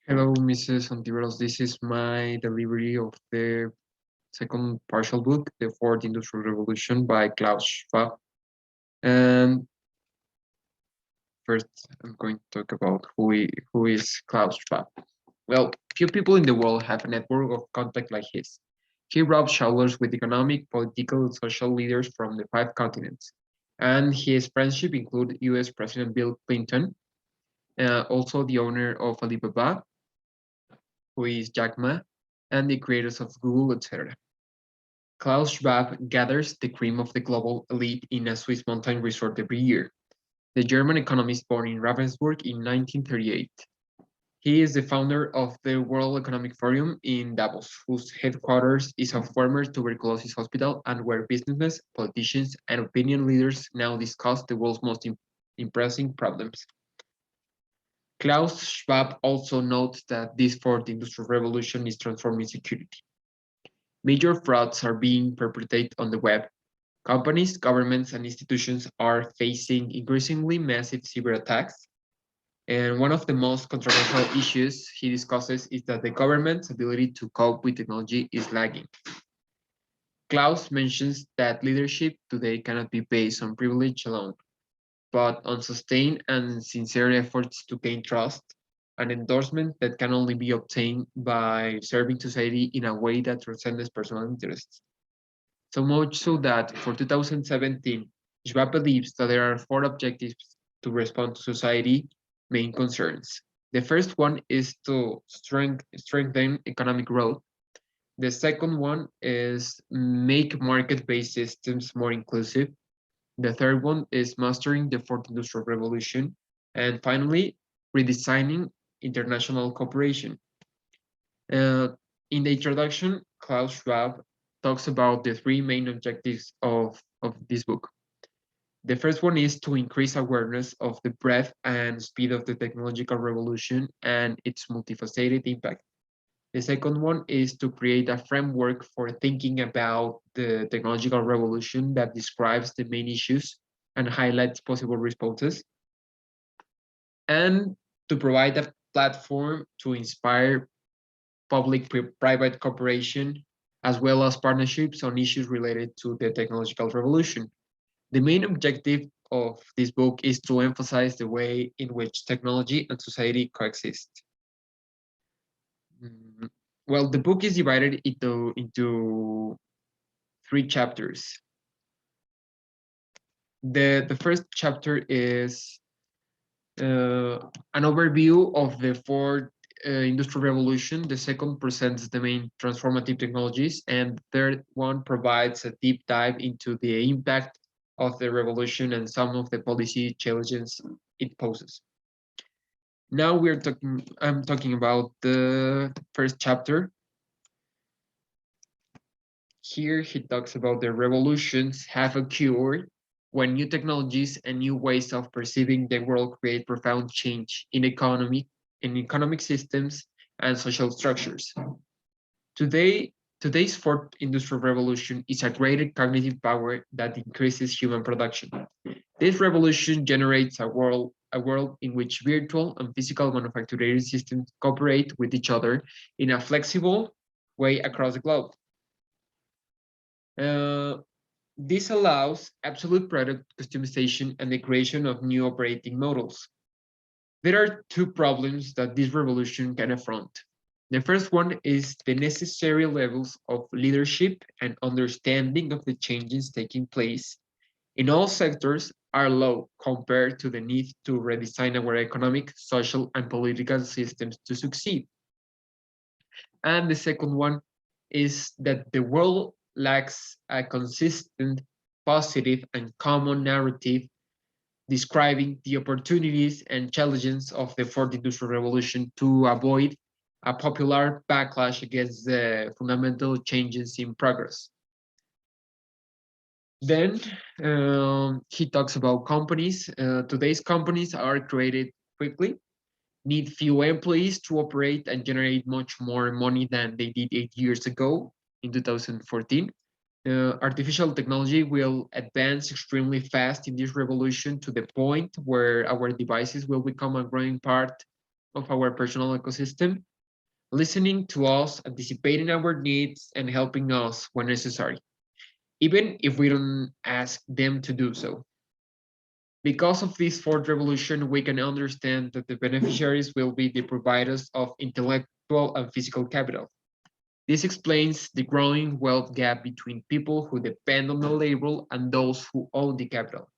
Hello, Mrs. Ontiveros. This is my delivery of the second partial book, The Fourth Industrial Revolution by Klaus Schwab. And first, I'm going to talk about who is Klaus Schwab. Well, few people in the world have a network of contact like his. He rubs shoulders with economic, political, and social leaders from the five continents. And his friendship include US President Bill Clinton, also the owner of Alibaba, who is Jack Ma, and the creators of Google, etc. Klaus Schwab gathers the cream of the global elite in a Swiss mountain resort every year. The German economist born in Ravensburg in 1938. He is the founder of the World Economic Forum in Davos, whose headquarters is a former tuberculosis hospital and where businessmen, politicians, and opinion leaders now discuss the world's most impressing problems. Klaus Schwab also notes that this fourth industrial revolution is transforming security. Major frauds are being perpetrated on the web. Companies, governments, and institutions are facing increasingly massive cyber attacks. And one of the most controversial issues he discusses is that the government's ability to cope with technology is lagging. Klaus mentions that leadership today cannot be based on privilege alone, but on sustained and sincere efforts to gain trust, an endorsement that can only be obtained by serving society in a way that transcends personal interests. So much so that for 2017, Schwab believes that there are four objectives to respond to society main concerns. The first one is to strengthen economic growth. The second one is make market-based systems more inclusive. The third one is mastering the fourth industrial revolution. And finally, redesigning international cooperation. Uh, in the introduction, Klaus Schwab talks about the three main objectives of this book. The first one is to increase awareness of the breadth and speed of the technological revolution and its multifaceted impact. The second one is to create a framework for thinking about the technological revolution that describes the main issues and highlights possible responses. And to provide a platform to inspire public-private cooperation, as well as partnerships on issues related to the technological revolution. The main objective of this book is to emphasize the way in which technology and society coexist. Mm, Well, the book is divided into three chapters. The first chapter is an overview of the fourth industrial revolution. The second presents the main transformative technologies, and the third one provides a deep dive into the impact of the revolution and some of the policy challenges it poses. Now I'm talking about the first chapter. Here he talks about the revolutions have occurred when new technologies and new ways of perceiving the world create profound change in economic systems and social structures. Today, today's fourth industrial revolution is a greater cognitive power that increases human production. This revolution generates a world in which virtual and physical manufacturing systems cooperate with each other in a flexible way across the globe. Uh, this allows absolute product customization and the creation of new operating models. There are two problems that this revolution can affront. The first one is the necessary levels of leadership and understanding of the changes taking place in all sectors are low compared to the need to redesign our economic, social, and political systems to succeed. And the second one is that the world lacks a consistent, positive, and common narrative describing the opportunities and challenges of the fourth industrial revolution to avoid a popular backlash against the fundamental changes in progress. Then he talks about companies. Today's companies are created quickly, need few employees to operate and generate much more money than they did 8 years ago in 2014. Artificial technology will advance extremely fast in this revolution to the point where our devices will become a growing part of our personal ecosystem, listening to us, anticipating our needs, and helping us when necessary, even if we don't ask them to do so. Because of this fourth revolution, we can understand that the beneficiaries will be the providers of intellectual and physical capital. This explains the growing wealth gap between people who depend on the labor and those who own the capital.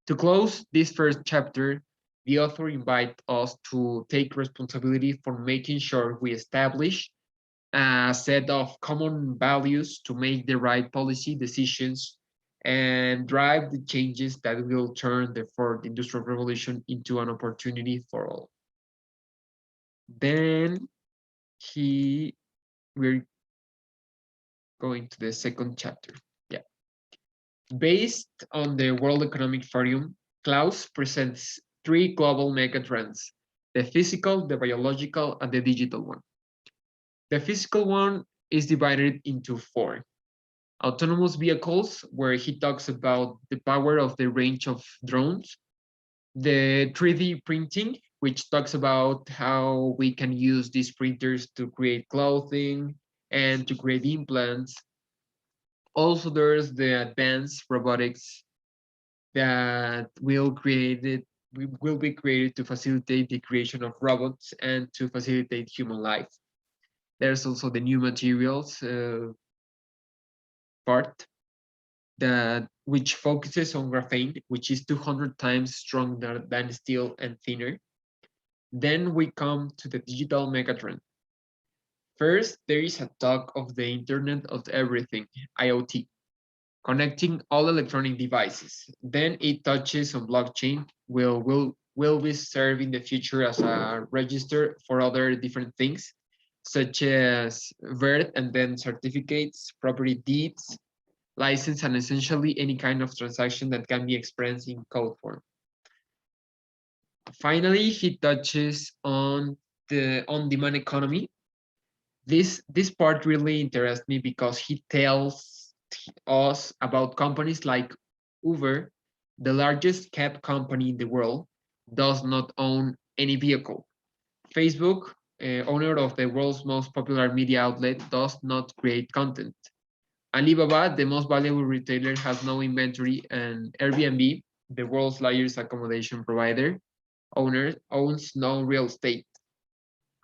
To close this first chapter, the author invites us to take responsibility for making sure we establish a set of common values to make the right policy decisions and drive the changes that will turn the fourth industrial revolution into an opportunity for all. Then he we're going to the second chapter. Yeah. Based on the World Economic Forum, Klaus presents three global megatrends: the physical, the biological, and the digital one. The physical one is divided into four: autonomous vehicles, where he talks about the power of the range of drones; the 3D printing, which talks about how we can use these printers to create clothing and to create implants. Also, there's the advanced robotics that will be created to facilitate the creation of robots and to facilitate human life. There's also the new materials part that which focuses on graphene, which is 200 times stronger than steel and thinner. Then we come to the digital megatrend. First, there is a talk of the Internet of Everything, IoT, connecting all electronic devices. Then it touches on blockchain, will be served in the future as a register for other different things, such as birth and then certificates, property deeds, license, and essentially any kind of transaction that can be expressed in code form. Finally, he touches on the on-demand economy. This part really interests me because he tells us about companies like Uber, the largest cab company in the world, does not own any vehicle. Facebook, owner of the world's most popular media outlet, does not create content. Alibaba, the most valuable retailer, has no inventory, and Airbnb, the world's largest accommodation provider, owner, owns no real estate.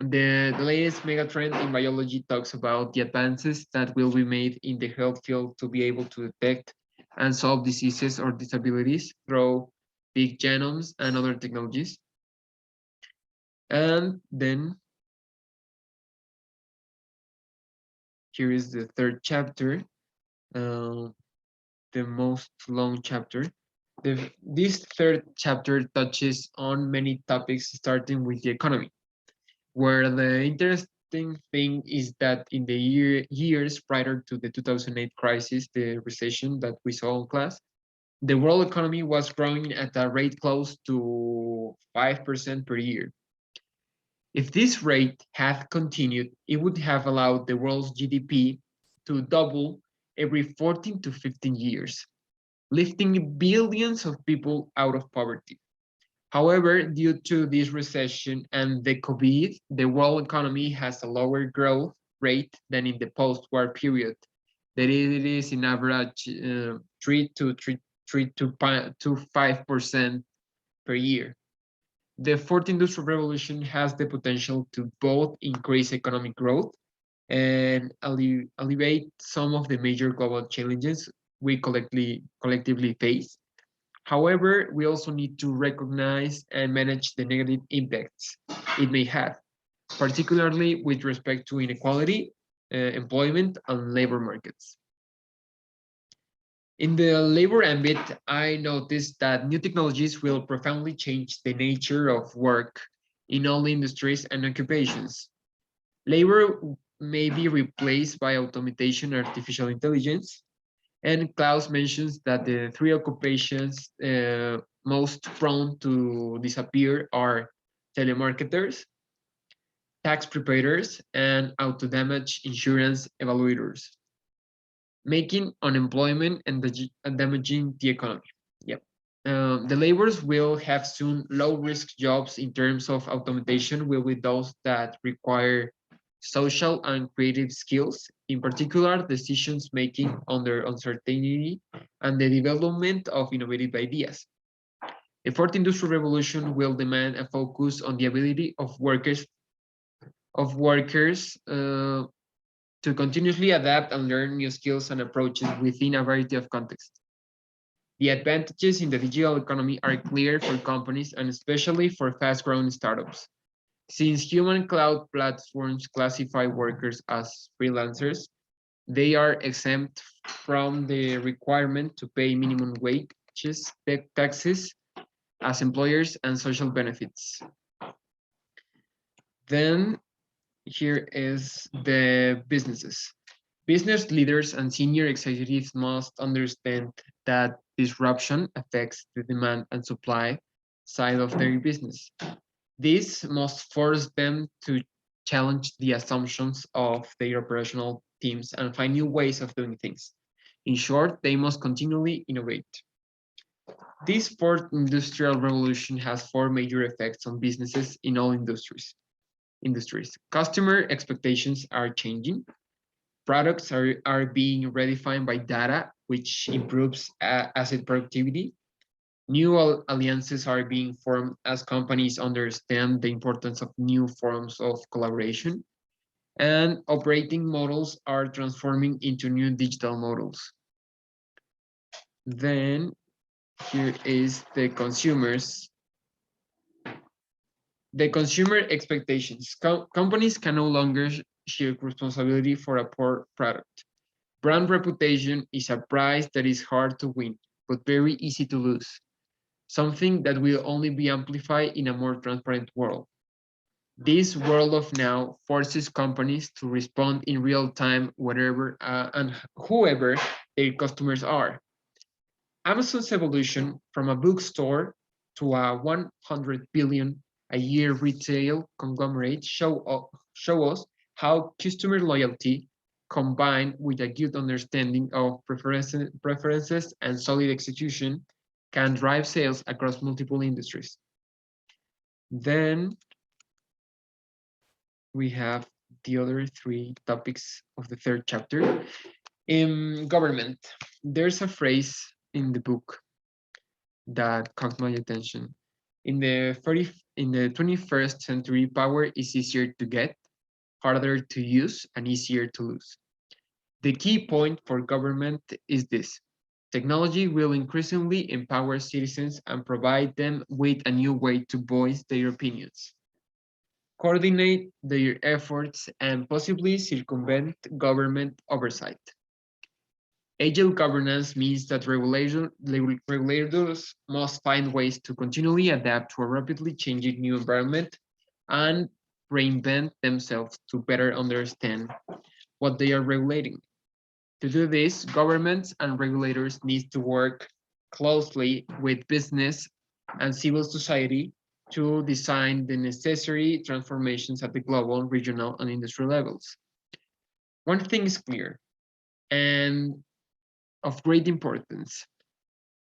The latest megatrend in biology talks about the advances that will be made in the health field to be able to detect and solve diseases or disabilities through big genomes and other technologies. And then here is the third chapter, the most long chapter. This third chapter touches on many topics, starting with the economy, where the interesting thing is that in the years prior to the 2008 crisis, the recession that we saw in class, the world economy was growing at a rate close to 5% per year. If this rate had continued, it would have allowed the world's GDP to double every 14 to 15 years, lifting billions of people out of poverty. However, due to this recession and the COVID, the world economy has a lower growth rate than in the post-war period. That it is in average 3 to 5% per year. The fourth industrial revolution has the potential to both increase economic growth and alleviate some of the major global challenges we collectively face. However, we also need to recognize and manage the negative impacts it may have, particularly with respect to inequality, employment, and labor markets. In the labor ambit, I noticed that new technologies will profoundly change the nature of work in all industries and occupations. Labor may be replaced by automation and artificial intelligence, and Klaus mentions that the three occupations most prone to disappear are telemarketers, tax preparers, and auto damage insurance evaluators, making unemployment and damaging the economy. Yep. The laborers will have soon low-risk jobs in terms of automation will be those that require social and creative skills, in particular decisions making under uncertainty and the development of innovative ideas. The fourth industrial revolution will demand a focus on the ability of workers to continuously adapt and learn new skills and approaches within a variety of contexts. The advantages in the digital economy are clear for companies and especially for fast-growing startups. Since human cloud platforms classify workers as freelancers, they are exempt from the requirement to pay minimum wages, taxes as employers, and social benefits. Then here is the businesses. Business leaders and senior executives must understand that disruption affects the demand and supply side of their business. This must force them to challenge the assumptions of their operational teams and find new ways of doing things. In short, they must continually innovate. This fourth industrial revolution has four major effects on businesses in all industries. Customer expectations are changing. Products are being redefined by data, which improves asset productivity. New alliances are being formed as companies understand the importance of new forms of collaboration, and operating models are transforming into new digital models. Then here is the consumer expectations. Companies can no longer shirk responsibility for a poor product. Brand reputation is a prize that is hard to win, but very easy to lose, something that will only be amplified in a more transparent world. This world of now forces companies to respond in real time, whatever and whoever their customers are. Amazon's evolution from a bookstore to a 100 billion a year retail conglomerate show us how customer loyalty combined with a good understanding of preferences and solid execution can drive sales across multiple industries. Then we have the other three topics of the third chapter. In government, there's a phrase in the book that caught my attention. In the 21st century, power is easier to get, harder to use, and easier to lose. The key point for government is this: technology will increasingly empower citizens and provide them with a new way to voice their opinions, coordinate their efforts, and possibly circumvent government oversight. Agile governance means that regulators must find ways to continually adapt to a rapidly changing new environment and reinvent themselves to better understand what they are regulating. To do this, governments and regulators need to work closely with business and civil society to design the necessary transformations at the global, regional, and industrial levels. One thing is clear and of great importance.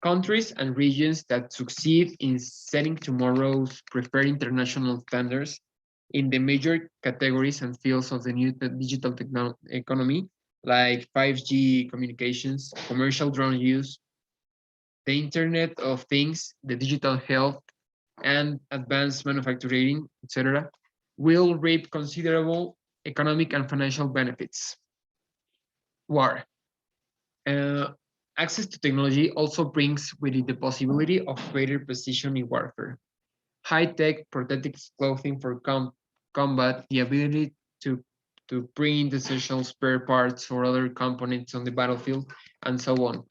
Countries and regions that succeed in setting tomorrow's preferred international standards in the major categories and fields of the new digital economy, like 5G communications, commercial drone use, the Internet of Things, the digital health, and advanced manufacturing, etc., will reap considerable economic and financial benefits. War. Uh, Access to technology also brings with it the possibility of greater precision in warfare. High-tech prosthetic clothing for combat, the ability to print essential spare parts for other components on the battlefield, and so on.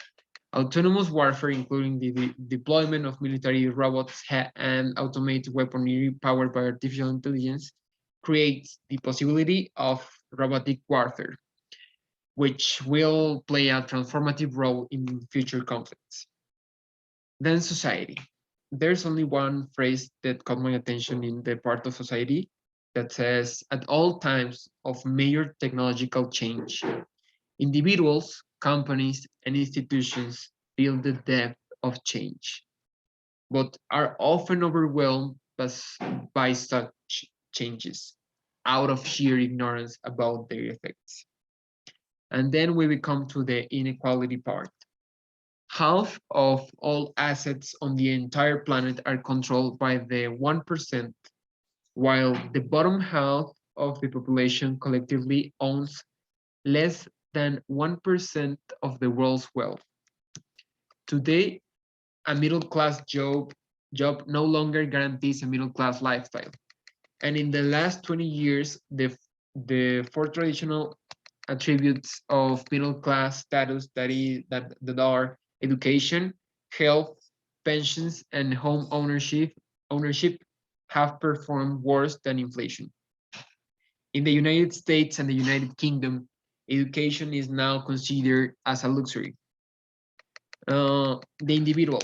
Autonomous warfare, including the deployment of military robots and automated weaponry powered by artificial intelligence, creates the possibility of robotic warfare, which will play a transformative role in future conflicts. Then society. There's only one phrase that caught my attention in the part of society that says, at all times of major technological change, individuals, companies, and institutions feel the depth of change. but are often overwhelmed by such changes out of sheer ignorance about their effects. And then we come to the inequality part. Half of all assets on the entire planet are controlled by the 1%, while the bottom half of the population collectively owns less than 1% of the world's wealth. Today, a middle class job no longer guarantees a middle class lifestyle. And in the last 20 years, the four traditional attributes of middle class status that are education, health, pensions, and home ownership have performed worse than inflation. In the United States and the United Kingdom, education is now considered as a luxury. The individual.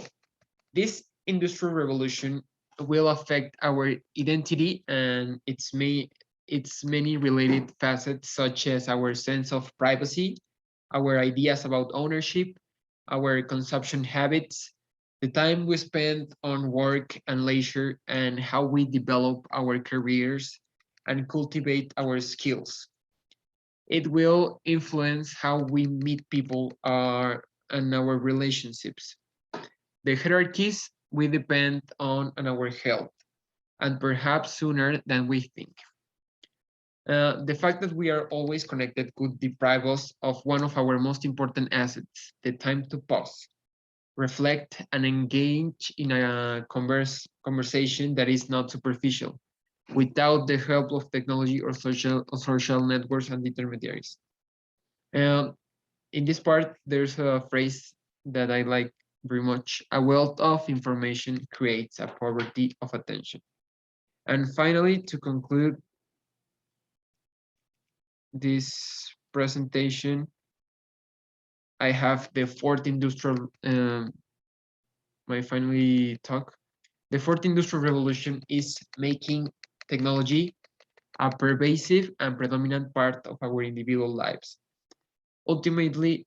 This industrial revolution will affect our identity and its many related facets, such as our sense of privacy, our ideas about ownership, our consumption habits, the time we spend on work and leisure, and how we develop our careers and cultivate our skills. It will influence how we meet people and our relationships. The hierarchies we depend on our health, and perhaps sooner than we think. The fact that we are always connected could deprive us of one of our most important assets, the time to pause, reflect, and engage in a conversation that is not superficial, without the help of technology or social networks and intermediaries. Um, in this part, there's a phrase that I like very much. A wealth of information creates a poverty of attention. And finally, to conclude this presentation, I have the fourth industrial, my finally talk. The fourth industrial revolution is making technology a pervasive and predominant part of our individual lives. Ultimately,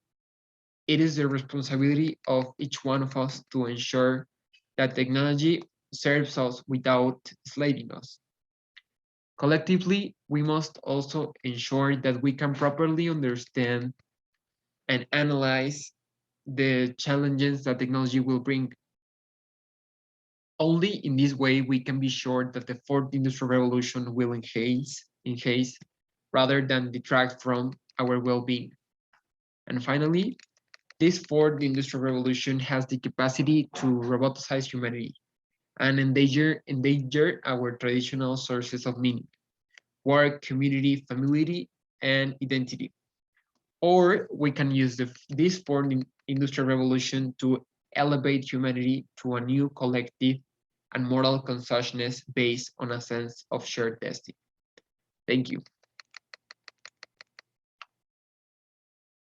it is the responsibility of each one of us to ensure that technology serves us without enslaving us. Collectively, we must also ensure that we can properly understand and analyze the challenges that technology will bring. Only in this way we can be sure that the fourth industrial revolution will enhance rather than detract from our well-being. And finally, this fourth industrial revolution has the capacity to roboticize humanity and endanger our traditional sources of meaning, work, community, family, and identity. Or we can use this fourth industrial revolution to elevate humanity to a new collective and moral consciousness based on a sense of shared destiny. Thank you.